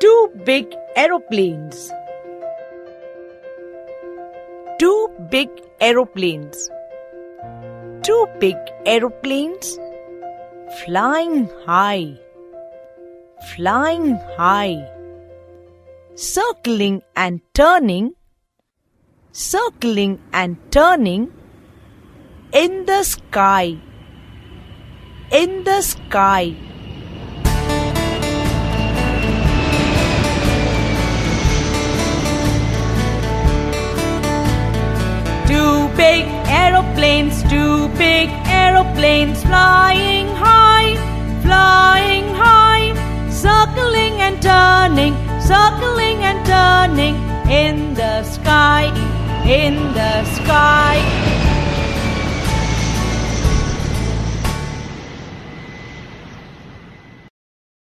Two big aeroplanes. Two big aeroplanes. Two big aeroplanes flying high, flying high, circling and turning, circling and turning in the sky, in the sky. Two big aeroplanes, two big aeroplanes flying high, circling and turning, circling and turning in the sky, in the sky.